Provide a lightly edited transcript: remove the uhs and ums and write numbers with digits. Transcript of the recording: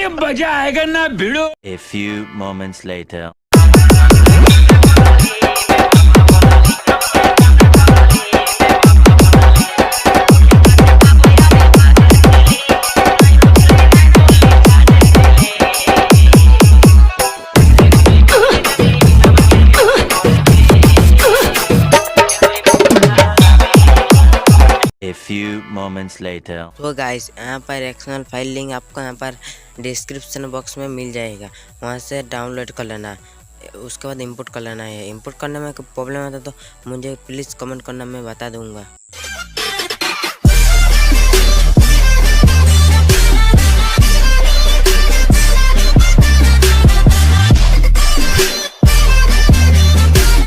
मजा आएगा ना भिड़ो। A few moments later. A few moments later. तो गाइस यहाँ पर एक्सटर्नल फाइल लिंक आपको यहाँ पर डिस्क्रिप्शन बॉक्स में मिल जाएगा, वहाँ से डाउनलोड कर लेना। उसके बाद इंपोर्ट कर लेना है। इंपोर्ट करने में प्रॉब्लम आता तो मुझे प्लीज़ कमेंट करना, मैं बता दूंगा।